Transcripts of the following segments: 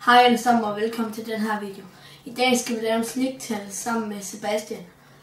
Hej alle sammen og velkommen til den her video. I dag skal vi lave en sniktale sammen med Sebastian.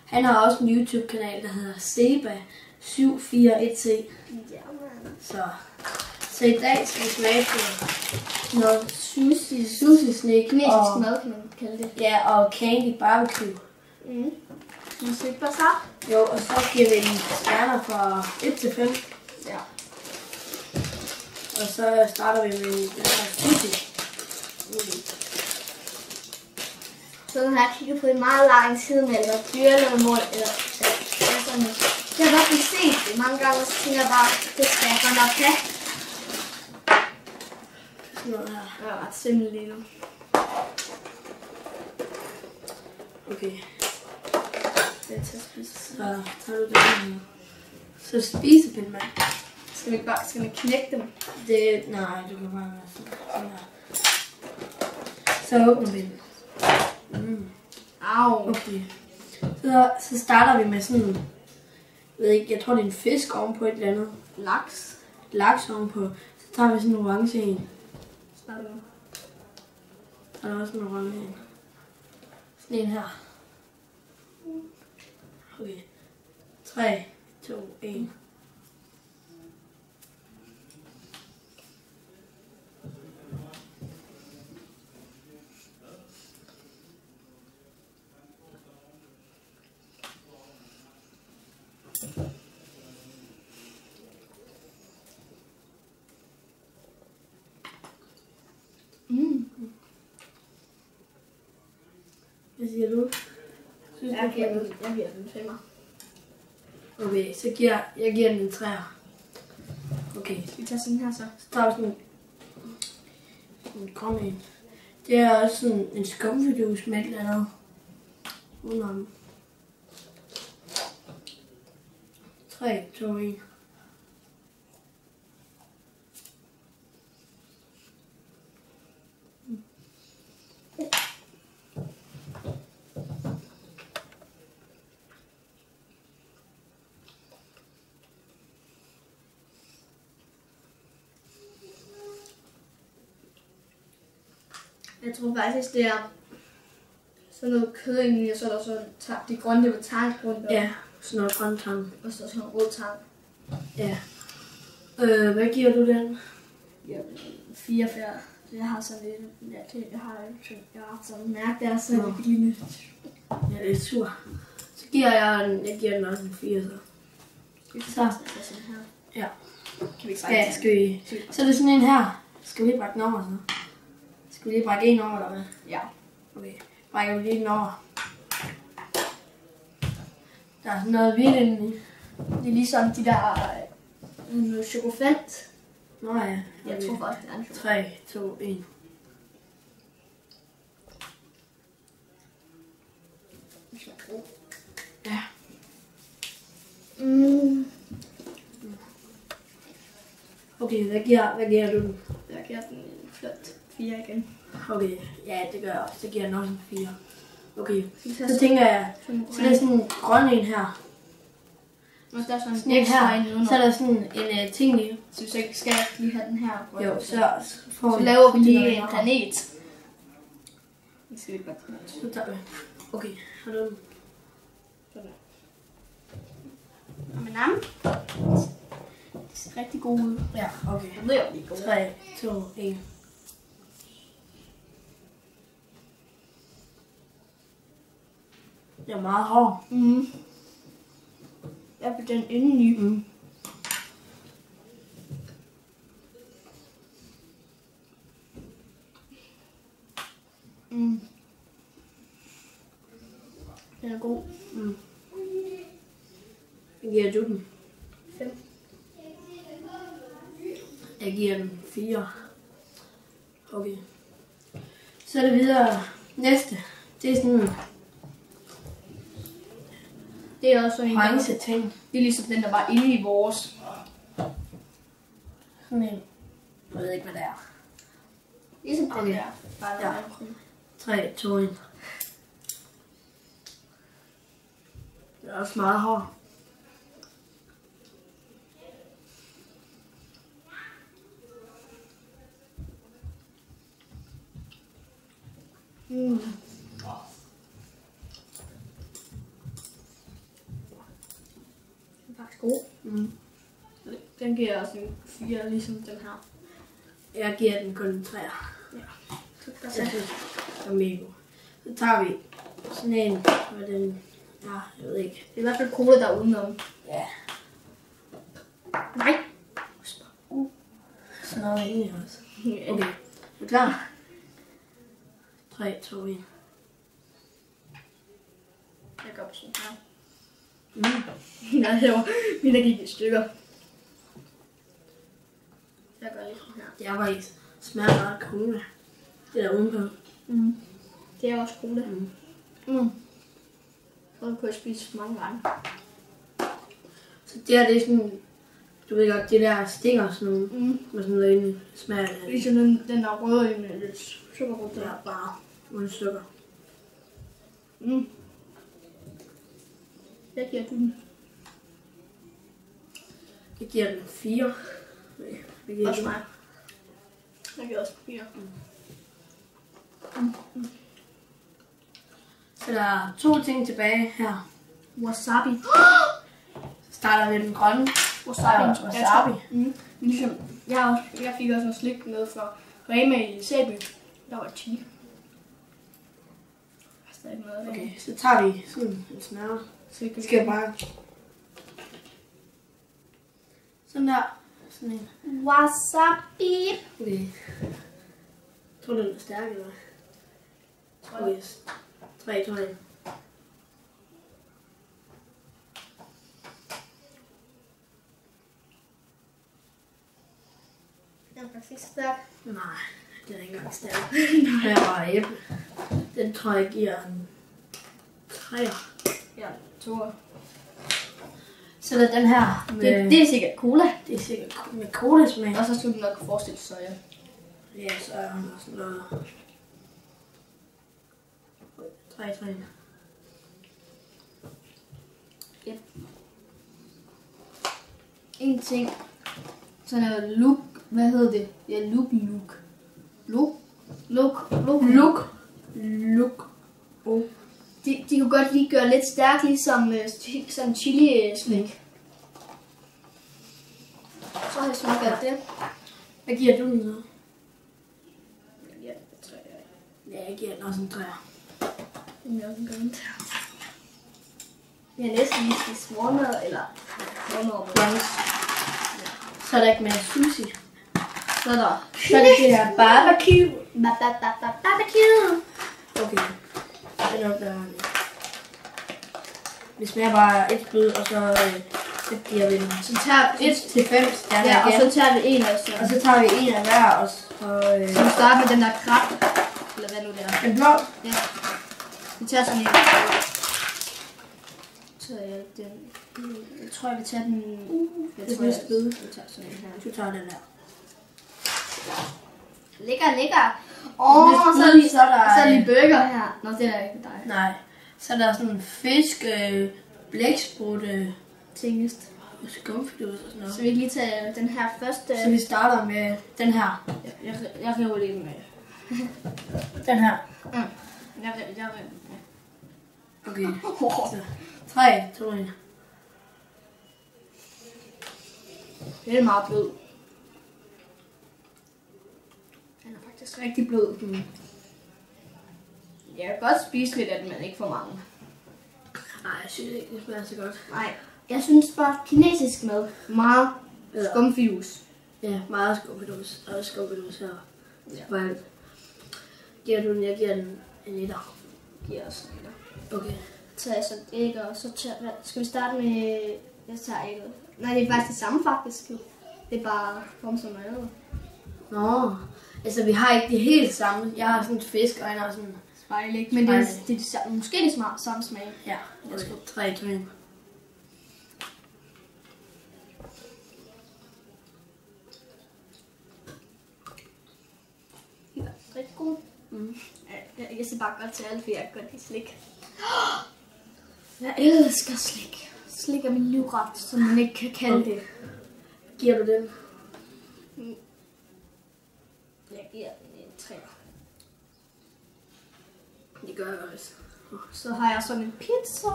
Han har også en YouTube kanal, der hedder Seba741C. Så i dag skal vi smage på noget sushi snik kinesisk mad, kan man kalde det. Ja, og candy barbecue. Skal vi sætte bare så? Jo, og så giver vi en stjerner fra 1 til 5. Ja. Og så starter vi med den her sushi. Så den her kigget på en meget lang tid med eller dyreledermål eller sådan. Jeg har godt set det mange gange, og så tænker jeg bare, det skal jeg godt nok have. Sådan noget her. Det er ret simpelt lige nu. Okay. Det er til at spise. Så tager du det her. Så spisepind, mand. Skal vi knække dem? Nej, du kan bare være sådan her. Så åbner vi den. Au. Okay. Så starter vi med sådan, jeg tror det er en fisk ovenpå et eller andet. Laks. Laks ovenpå. Så tager vi sådan en orange en. Starter du? Så er der også en orange en. Sådan en her. Okay. 3, 2, 1. Hvad siger du? Jeg giver den 5'er. Okay, så giver jeg den en 3'er. Okay, Skal vi tage sådan her så? så tager vi sådan en grøn en. Det er også sådan en skumfiduce med et eller andet udenom. 3, 2, 1. Jeg tror faktisk, det er sådan noget kød egentlig, og så er der sådan de grønne, det var tang rundt om. Ja, sådan noget grøn tang. Og så sådan noget rød tang. Ja. Hvad giver du den? Ja, 44. Jeg har sådan lidt, jeg har sådan en mærke der, så det lignende. Ja, det er sur. Så giver jeg giver den også en 4 så. Så sådan her. Ja. Kan vi ikke Ja, skal vi... Så er det sådan en her. Skal vi lige brække den over så? Skal vi lige brække en over, eller hvad? Ja. Okay, brækker vi lige den over. Der er sådan noget hvidt indeni. Det er ligesom de der chokofant. Nå ja. Jeg Okay. tror faktisk, det er en chokolade. 3, 2, 1. Ja. Okay, hvad giver du den? Jeg giver den en flot 4 igen. Okay, ja, det gør jeg også. Det giver jeg nok en 4. Okay, Så så tænker jeg, så er der sådan en grøn en her. og der er sådan Sådan en her. Så er der sådan en ting i. Så hvis jeg ikke skal lige have den her. Jo, så får Så laver vi lige en planet. Det skal vi godt tage. Så tager vi. Okay, har du den? Sådan. Og med navn. Det ser rigtig god ud. Ja, okay. Jeg ved jo, de er gode. 3, 2, 1. Det er meget hård. Jeg vil den indeni. Den er god. Hvad giver du den? 5. Jeg giver den 4. Okay. Så er det videre. Næste. Det er sådan Det er også sådan en, orange ting. det er ligesom den, der var inde i vores. Sådan en. Jeg ved ikke, hvad det er. Ligesom den Okay. der. Bare Ja. 3, 2, 1. Det er også meget hård. Mm. Den er faktisk god. Mm. Den giver jeg også en 4, ligesom den her. Jeg giver den kun en 3'er. Ja. Så Jeg synes, det er mega god. Så tager vi sådan en, og den, ja, jeg ved ikke. Det er i hvert fald cola, der er udenom. Ja, Nej. sådan noget egentlig også. Okay. Okay, er du klar? 3, 2, 1. Jeg går på sådan her. Mm. Nej, det var min, der gik i stykker. Jeg gør lige sådan her. Jeg var ikke smager meget cola. Det der udenpå. Mm. Det er også cola. Mm. Mm. Den kunne jeg spise mange gange. Så det her, det er sådan, du ved godt, det der stinger sådan nogle, Mm. med sådan noget inde smager af. Ligesom den der røde med lidt sukkerrød Det der. er bare uden sukker. Mm. Hvad giver du den? Jeg giver den 4. Hvad giver Også du? mig. Jeg giver også 4. Så der er 2 ting tilbage her. Wasabi. Så starter vi med den grønne. Wasabi. Ja, wasabi. Mm. Ligesom, jeg fik også noget slik med fra Rema i Sæby. Der var 10. Der er stadig noget af det. Okay, så tager vi sådan en snøre. Så vi kan Skal jeg bare... Sådan der. Sådan en. Wasabi. Okay. Jeg tror, den er stærk, eller hvad? Okay, 3, 2, 1. Den er faktisk stærk. Nej, den er ikke engang stærk. Her var æble. Den tror jeg giver en 3'er. Ja, 2. Så er der den her med... Det er sikkert cola. Det er sikkert med cola-smag. Og så skulle du nok kunne forestille sig, ja. Ja, så er han sådan noget... 3, 3. Ja. En ting. Sådan er look. Hvad hedder det? Ja, look. Oh. De kunne godt lige gøre lidt stærkt, ligesom sådan chili-slik. Så har jeg smagt af det. Hvad giver du den så? Ja, 3. Ja, jeg giver den også en 3'er. Det er også en grønt. Jeg har næsten lige spist morgenmad, eller morgenmad. Brunch. Så er der ikke mere sushi. Så er der Så er det det her barbecue. barbecue. Okay. Den opdager han ikke. Vi smager bare et bid, og så giver vi den Så tager 1 til 5 stjerner ja, og igen. så tager vi en af Og så tager vi en af hver, og så... Så vi starter med den der krab, eller hvad nu det er. Den blå. Ja. Vi tager sådan en. Så jeg tror, jeg vil tage den... Jeg det tror, er jeg spid. vil tage sådan en her. Du tager den der. Lækker. Så er der... Så er lige burger her. Nå, det er ikke dig. Nej. Så er der sådan en fisk, blæksprut, Tingest. skumfidus og sådan noget. Så vi kan lige tage den her første. Så vi starter med den her. Jeg river lige med. Den her. Jeg river. Okay. Så 3, 2, 1. Det er meget blød. Den er faktisk rigtig blød. Jeg kan godt spise lidt af den, men ikke for mange. Nej, jeg synes ikke, det smager så godt. Nej, jeg synes bare kinesisk mad. Meget skumfidus. Ja, meget skumfidus. Der er også skumfidus her. Ja. Giver du den? Jeg giver den en 1'er. Giver også en der. Okay. Så tager jeg så æg, og så skal vi starte med... Jeg tager ægget. Nej, det er faktisk det samme faktisk. Det er bare pommes og mad. Nå, altså vi har ikke det helt samme. Jeg har sådan et fisk, og jeg har sådan... Spejlæg. Men det er måske det samme smag. Ja, jeg skal 3, 2, 1. Ja, rigtig god. Jeg ser bare godt til alt, for jeg kan godt lide slik. Jeg elsker slik. Slik er min livret, som man ikke kan kalde det. Giver du den? Jeg giver den en 3. gør jeg også. Så har jeg sådan en pizza.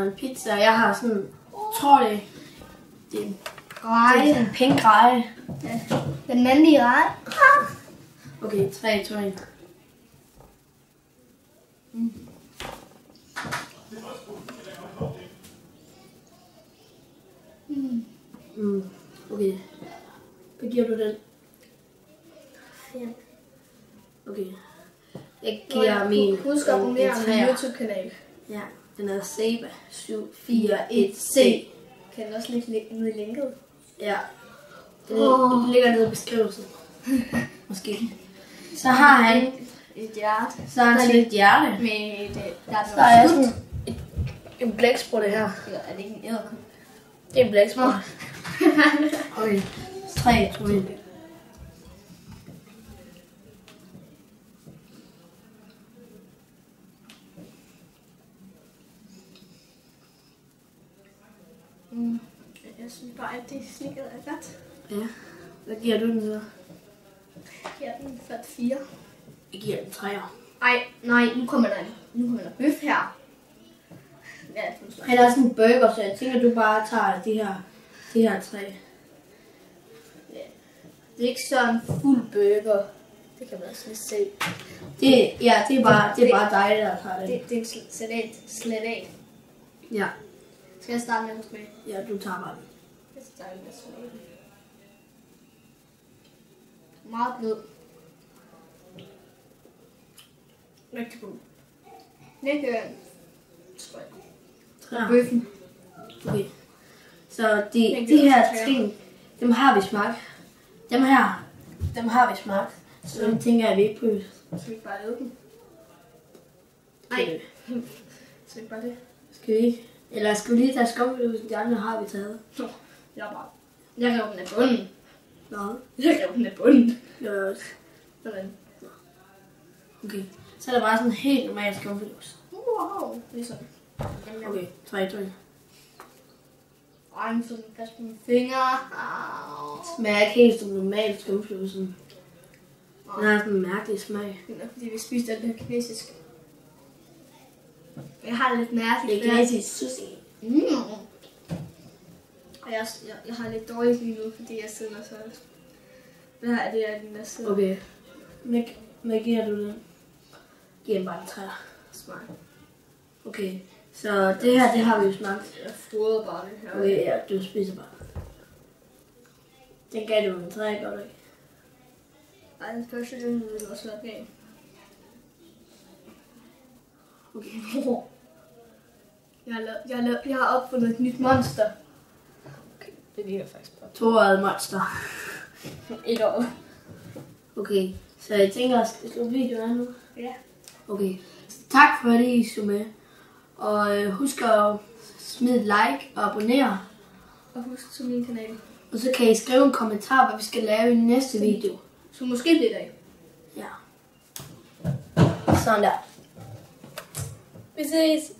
En pizza. Jeg har sådan, tror det er en Grej. sådan en pink grej. Ja. Den anden i rej. Okay, 3, 2, 1. Okay. Hvad giver du den? 5. Okay. Jeg giver min... Husk at abonnere på min YouTube-kanal. Ja, den er Seba 741C. Kan den også ligge nede i linket? Ja. Den ligger nede i beskrivelsen. Måske. Så har han... Et hjerte. Så har han sådan et hjerte. Med det, Så er jeg sådan en blæksprut det her. Eller er det ikke en æderkop? Det er en blæksprut. Okay. 3, 2, 1. Jeg synes bare, at det slikket er godt. Ja. Hvad giver du den så? Jeg giver den 4. Jeg giver den 3'er. Ej, nej, nu kommer der bøf her. Ja, Han er sådan en burger, så jeg tænker, du bare tager de her 3. ja. Det er ikke sådan en fuld burger. Det kan man også lige se. Det er bare dig, der tager det. Det er en salat. Ja. Skal jeg starte med den smag? Ja, du tager bare den. Jeg starter med salaten. Meget blød. Rigtig god. Det gør jeg. Ja. Bøffen. Okay. Så de her ting, dem har vi smagt. Dem har vi smagt. Så dem tænker jeg, vi ikke prøver. Skal vi ikke bare lave den? Nej. Skal vi ikke bare det? Skal vi ikke? Eller skal vi lige tage skumfidusen? De andre har vi taget. Jeg rev den af bunden. Nå. Jeg rev den af bunden. Det var også. Sådan. Okay. Så er der bare sådan en helt normal skumfidus. Wow. Det er sådan. Okay. 3, 2, 1. Ej, nu sådan fast på mine fingre. Smager ikke helt som normal skumfidusen. Den har sådan en mærkelig smag. Det er nok, fordi vi spiste alt det her kinesisk. Jeg har det lidt mærkeligt. Det er kinesisk sushi. Og jeg har lidt dårligt lige nu, fordi jeg sidder så... Hvad er det, jeg den der sidder? Okay. Hvad giver du den? Giver den bare en 3'er. Smart. Okay. Så det her, det har vi jo smagt. Jeg fodrer bare det her. Okay, ja, du spiser bare. Den gav du en 3, godt ikke? Ej, den første, den ville også være gav. Okay. Jeg har opfundet et nyt monster. Okay, det ligner faktisk bare. 2-året monster. 1 år. Okay, så jeg tænker, at jeg slå videoen af nu. Ja. Okay, så tak for at I så med. Og husk at smide et like og abonnere. Og husk til min kanal. Og så kan I skrive en kommentar, hvad vi skal lave i næste video. Så måske bliver det af. Ja. Sådan der. Vi ses.